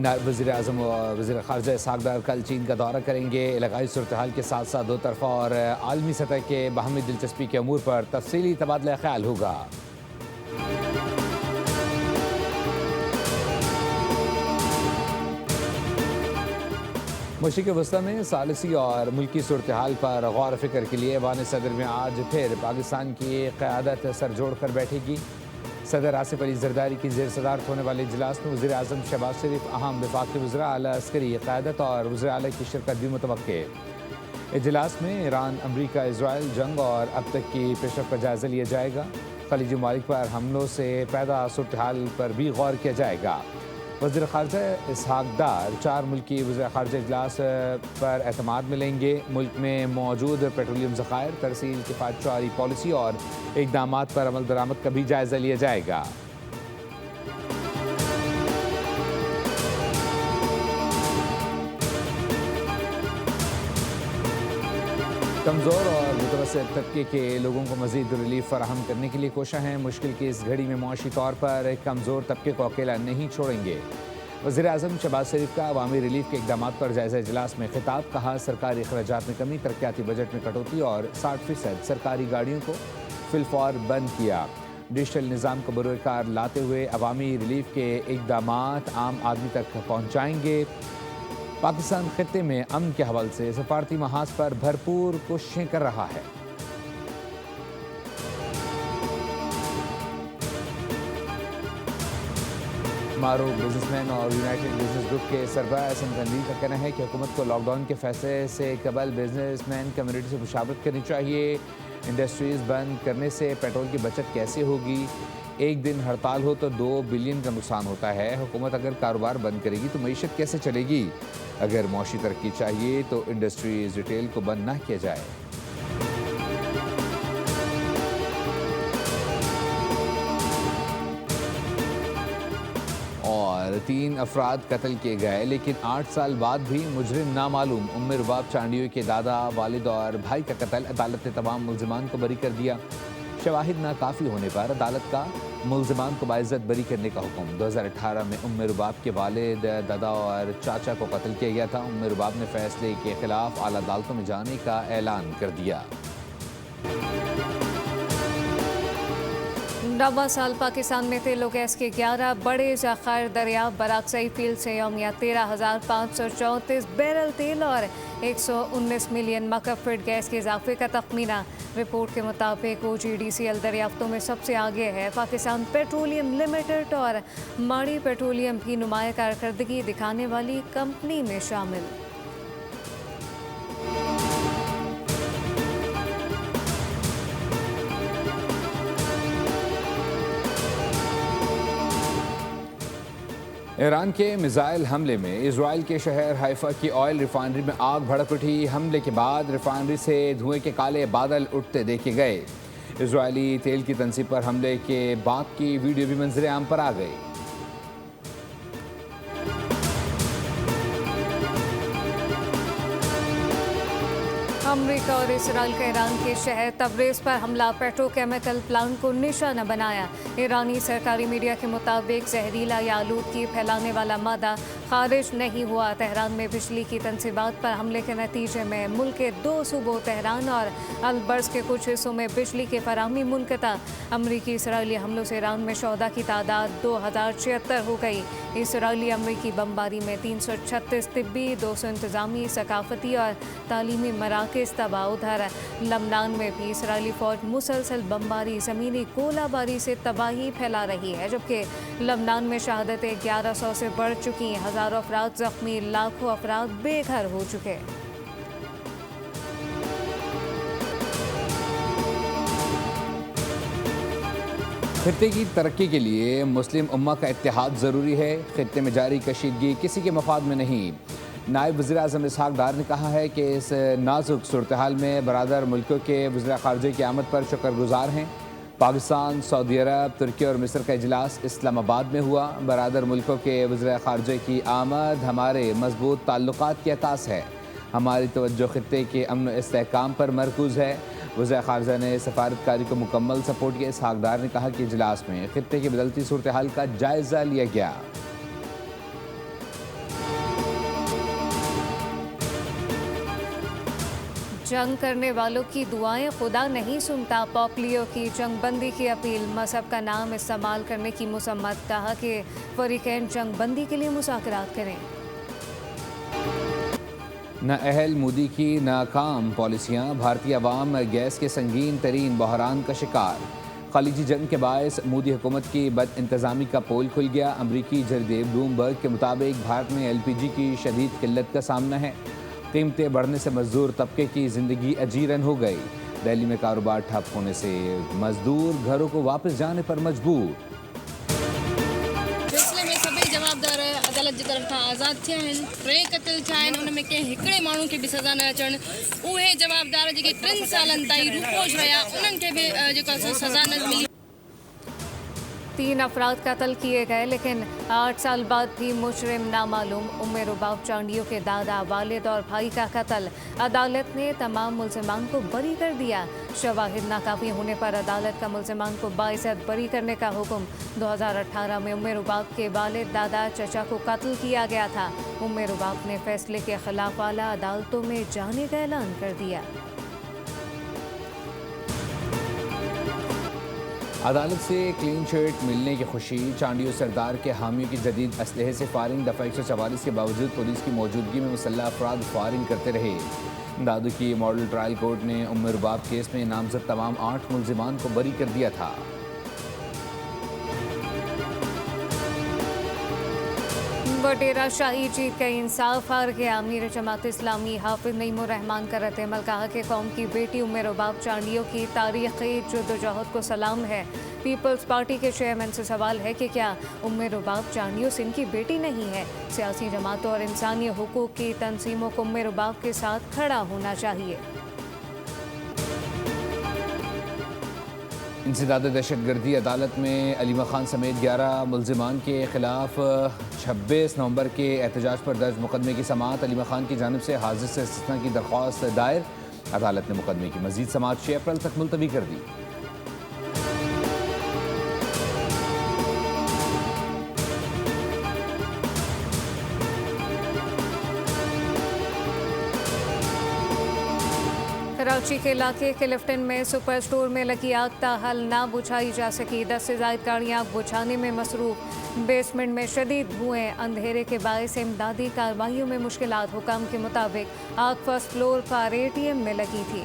नायब वज़ीर-ए-आज़म और वज़ीर ख़ारजा इसहाक़ डार कल चीन का दौरा करेंगे। इलाक़ाई सूरत हाल के साथ साथ दो तरफ़ा और आलमी सतह के बाहमी दिलचस्पी के अमूर पर तफ़सीली तबादला ख़याल होगा। मशरिक़ वस्ता में सालिसी और मुल्की सूरत हाल पर गौर फ़िक्र के लिए ऐवान सदर में आज फिर पाकिस्तान की क़यादत सर जोड़ कर बैठेगी। सदर आसिफ अली ज़रदारी की ज़ेर सदारत होने वाले इजलास में वज़ीर आज़म शहबाज शरीफ, अहम वफाकी वज़रा, आला अस्करी क़यादत और वज़ीर आला की शिरकत भी मुतवक्के। इजलास में ईरान, अमरीका, इजराइल जंग और अब तक की पेशरफ़ का जायज़ा लिया जाएगा। ख़लीजी ममालिक पर हमलों से पैदा सूरत हाल पर भी गौर किया जाएगा। वज़ीर ख़ारजा इसहाक़ डार 4 मुल्की वज़ीर ख़ारजा इजलास पर एतमाद मिलेंगे। मुल्क में मौजूद पेट्रोलियम ज़ख़ायर, तरसील, किफ़ायतशारी पॉलिसी और इक़दामात पर अमल दरामद का भी जायज़ा लिया जाएगा। कमज़ोर और मुतवस्सित तबके के लोगों को मज़ीद रिलीफ फराहम करने के लिए कोशिश हैं। मुश्किल की इस घड़ी में मुआशी तौर पर कमज़ोर तबके को अकेला नहीं छोड़ेंगे। वज़ीर आज़म शहबाज शरीफ का अवामी रिलीफ के इक़दामात पर जायज़ा इजलास में खिताब। कहा, सरकारी अखराजात में कमी, तरक्याती बजट में कटौती और 60% सरकारी गाड़ियों को फिलफौर बंद किया। डिजिटल निज़ाम को बरोकार लाते हुए अवामी रिलीफ के इक़दामात आम आदमी तक पहुँचाएँगे। पाकिस्तान खित्ते में अमन के हवाले से सफारती महाज पर भरपूर कोशिशें कर रहा है। मारूफ बिजनेसमैन और यूनाइटेड बिजनेस ग्रुप के सरबराह एहसन तनवीर का कहना है कि हुकूमत को लॉकडाउन के फैसले से कबल बिजनेसमैन कम्युनिटी से मुशावरत करनी चाहिए। इंडस्ट्रीज़ बंद करने से पेट्रोल की बचत कैसे होगी? एक दिन हड़ताल हो तो 2 बिलियन का नुकसान होता है। हुकूमत अगर कारोबार बंद करेगी तो मईशत कैसे चलेगी? अगर मौशी तरक्की चाहिए तो इंडस्ट्रीज़ रिटेल को बंद ना किया जाए। और 3 अफराद कत्ल किए गए, लेकिन 8 साल बाद भी मुजरिम नामालूम। उम्मे रुबाब चांडियों के दादा, वालिद और भाई का कत्ल। अदालत ने तमाम मुल्ज़िमान को बरी कर दिया। शवाहिद नाकाफ़ी होने पर अदालत का मुल्ज़िमान को बाइज़्ज़त बरी करने का हुक्म। 2018 में उम्मे रुबाब के वालिद, दादा और चाचा को कत्ल किया गया था। उम्मे रुबाब ने फैसले के खिलाफ आला अदालतों में जाने का ऐलान कर दिया। 9वां साल पाकिस्तान में तेलो गैस के 11 बड़े ज़ख़ायर दरियाफ़। बराकसई फील्ड से यौमिया 13,534 बैरल तेल और 119 मिलियन मकब फीट गैस के इजाफे का तखमीना। रिपोर्ट के मुताबिक OGDCL दरियाफ्तों में सबसे आगे है। पाकिस्तान पेट्रोलियम लिमिटेड और माड़ी पेट्रोलियम भी नुमाया कारकर्दगी दिखाने वाली कंपनी में शामिल। ईरान के मिसाइल हमले में इजराइल के शहर हाइफा की ऑयल रिफाइनरी में आग भड़क उठी। हमले के बाद रिफाइनरी से धुएं के काले बादल उठते देखे गए। इजरायली तेल की तंसीब पर हमले के बाद की वीडियो भी मंजर आम पर आ गई। अमेरिका और इसराइल का ईरान के शहर तबरेज़ पर हमला। पेट्रोकेमिकल प्लांट को निशाना बनाया। ईरानी सरकारी मीडिया के मुताबिक जहरीला या आलूदगी फैलाने वाला मादा खारिज नहीं हुआ। तेहरान में बिजली की तंसीबात पर हमले के नतीजे में मुल्क के 2 सूबों तेहरान और अलबर्ज के कुछ हिस्सों में बिजली की फराहमी मुनक़ता। अमरीकी इसराइली हमलों से ईरान में शोहदा की तादाद 2076 हो गई। इसराइली अमरीकी बमबारी में 336 तिब्बी, 200 इंतज़ामी, सकाफती और तालीमी मराकज़ तबाह। उधर लबनान में भी इसराइली फ़ौज मुसलसल बमबारी, ज़मीनी गोलाबारी से तबाही फैला रही है, जबकि लबनान में शहादतें 1100 से बढ़ चुकी। हज़ारों अफराद ज़ख्मी, लाखों अफराद बेघर हो चुके। खित्ते की तरक्की के लिए मुस्लिम उम्मा का इत्तेहाद ज़रूरी है। खित्ते में जारी कशीदगी किसी के मफाद में नहीं। नायब वज़ीर आज़म इसहाक़ डार ने कहा है कि इस नाजुक सूरत हाल में बरादर मुल्कों के वज़ीर ख़ारजा की आमद पर शुक्रगुज़ार हैं। पाकिस्तान, सऊदी अरब, तुर्की और मिस्र का इजलास इस्लामाबाद में हुआ। बरादर मुल्कों के वज़ीर ख़ारजा की आमद हमारे मजबूत ताल्लुकात की अक्कास है। हमारी तवज्जो खित्ते के अमन इस्तेहकाम पर मरकूज़ है। वज़ीर ख़ारजा ने सफारतकारी को मुकम्मल सपोर्ट किया। इसहाक़ डार ने कहा कि इजलास में खित्ते की बदलती सूरत हाल का जायज़ा लिया गया। जंग करने वालों की दुआएं खुदा नहीं सुनता। पोलियो की जंगबंदी की अपील, मजहब का नाम इस्तेमाल करने की मुसम्मत। कहा कि फरीकैन जंगबंदी के लिए मुज़ाकरात करें। न अहल मोदी की नाकाम पॉलिसियाँ, भारतीय अवाम गैस के संगीन तरीन बहरान का शिकार। खलीजी जंग के बायस मोदी हुकूमत की बद इंतज़ामी का पोल खुल गया। अमरीकी जरीदे ब्लूमबर्ग के मुताबिक भारत में LPG की शदीद किल्लत का सामना है। कीमतें बढ़ने से मजदूर तबके की ज़िंदगी अजीरन हो गई। दिल्ली में कारोबार ठप होने से मजदूर घरों को वापस जाने पर मजबूर। फैसले में सभई जवाबदार अदालत की तरफ खां आज़ाद थिया आहिनि। 3 क़त्ल थिया आहिनि, उन में कंहिं हिकिड़े माण्हू खे बि सज़ा न अचणु। उहे जवाबदार जेके 3 सालनि ताईं रूपोश रहिया, उन्हनि खे बि जेका सज़ा न मिली। 3 अफराद कत्ल किए गए, लेकिन 8 साल बाद भी मुजरिम नामालूम। उम्र रुबाब चांडियों के दादा, वालिद और भाई का कत्ल। अदालत ने तमाम मुल्ज़िमान को बरी कर दिया। शवाहिद नाकाफी होने पर अदालत का मुल्ज़िमान को बाइज़्ज़त बरी करने का हुक्म। 2018 में उम्र रुबाब के वालिद, दादा, चचा को कत्ल किया गया था। उम्र रुबाब ने फैसले के खिलाफ आला अदालतों में जाने का ऐलान कर दिया। अदालत से क्लीन चिट मिलने की खुशी, चांडियों सरदार के हामियों की जदीद असलहे से फायरिंग। दफ़ा 144 के बावजूद पुलिस की मौजूदगी में मुसल्लह अफराद फायरिंग करते रहे। दादू की मॉडल ट्रायल कोर्ट ने उम्र रुबाब केस में नामजद तमाम 8 मुल्जिमान को बरी कर दिया था। वडेरा शाही जीत गई, इंसाफ हार गया। अमीर जमात इस्लामी हाफिज नईमुर रहमान का रद्द-ए-अमल, कहा कि कौम की बेटी उम्र रुबाब चांडियों की तारीख़ी जद्दोजहद को सलाम है। पीपल्स पार्टी के चेयरमैन से सवाल है कि क्या उम्र रुबाब चांडियों सिंध की बेटी नहीं है। सियासी जमातों और इंसानी हुकूक की तंजीमों को उम्र रुबाब के साथ खड़ा होना चाहिए। इंसदाद दहशतगर्दी, अदालत में अलीमा खान समेत 11 मुल्जिमान के खिलाफ 26 नवंबर के एहतजाज पर दर्ज मुकदमे की समाअत। अलीमा खान की जानिब से हाजिर से इस्तिस्ना की दरख्वास्त दायर। अदालत ने मुकदमे की मजीद समाअत 6 अप्रैल तक मुलतवी कर दी। कराची के इलाके के लिफ्टन में सुपर स्टोर में लगी आग ताहल ना बुझाई जा सकी। 10 से ज़ायद गाड़ियाँ आग बुझाने में मसरूफ। बेसमेंट में शदीद धुएं, अंधेरे के बायस इमदादी कार्रवाइयों में मुश्किलात। हुकाम के मुताबिक आग फर्स्ट फ्लोर पर ATM में लगी थी।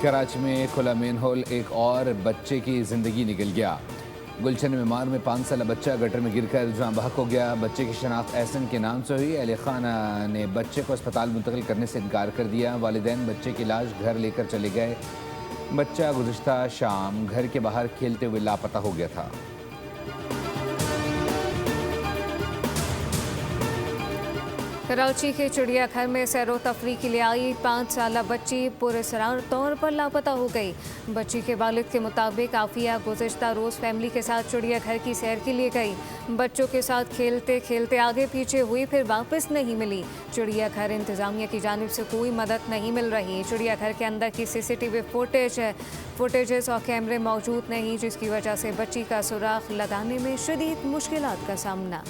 कराची में खुला मेन होल, एक और बच्चे की जिंदगी निकल गया। गुलशन मेमार में 5 साल बच्चा गटर में गिरकर जाँ बहक हो गया। बच्चे की शनाख्त एहसन के नाम से हुई। अली खान ने बच्चे को अस्पताल मुंतकिल करने से इनकार कर दिया। वालिदैन बच्चे की लाश घर लेकर चले गए। बच्चा गुज़िश्ता शाम घर के बाहर खेलते हुए लापता हो गया था। कराची के चिड़ियाघर में सैरो तफरी के लिए आई 5 साला बच्ची पुरअसरार तौर पर लापता हो गई। बच्ची के वालिद के मुताबिक आफिया गुज़िश्ता रोज़ फैमिली के साथ चिड़ियाघर की सैर के लिए गई। बच्चों के साथ खेलते खेलते आगे पीछे हुई, फिर वापस नहीं मिली। चिड़ियाघर इंतज़ामिया की जानिब से कोई मदद नहीं मिल रही। चिड़ियाघर के अंदर की CCTV फुटेजेस और कैमरे मौजूद नहीं, जिसकी वजह से बच्ची का सुराख लगाने में शदीद मुश्किलात का सामना।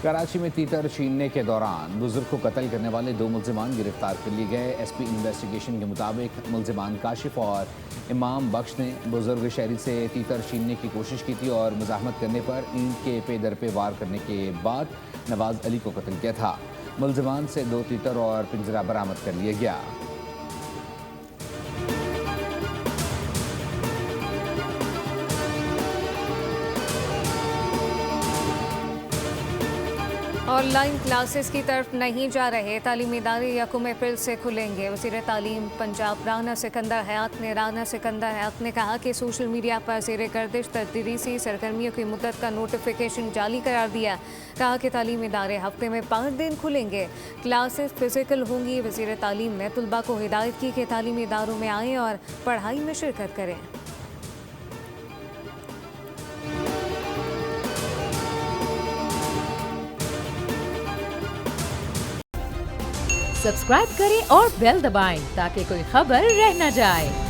कराची में तीतर छीनने के दौरान बुजुर्ग को कत्ल करने वाले 2 मुल्जिमान गिरफ्तार कर लिए गए। SP इन्वेस्टिगेशन के मुताबिक मुल्जिमान काशिफ और इमाम बख्श ने बुजुर्ग शहरी से तीतर छीनने की कोशिश की थी और मुज़ाहमत करने पर ईंट के पे दर पे वार करने के बाद नवाज अली को कत्ल किया था। मुल्जिमान से 2 तीतर और पिंजरा बरामद कर लिया गया। ऑनलाइन क्लासेस की तरफ नहीं जा रहे। तालीमी इदारे 1 अप्रैल से खुलेंगे। वज़ीर तालीम पंजाब राना सिकंदर हयात ने कहा कि सोशल मीडिया पर ज़ेर गर्दिश तदरीसी सरगर्मियों की मुद्दत का नोटिफिकेशन जारी करार दिया। कहा कि तालीमी इदारे हफ्ते में 5 दिन खुलेंगे। क्लासेस फिजिकल होंगी। वज़ीर तालीम ने तुलबा को हिदायत की कि तालीमी इदारों में आएँ और पढ़ाई में शिरकत करें। सब्सक्राइब करें और बेल दबाएं ताकि कोई खबर रह न जाए।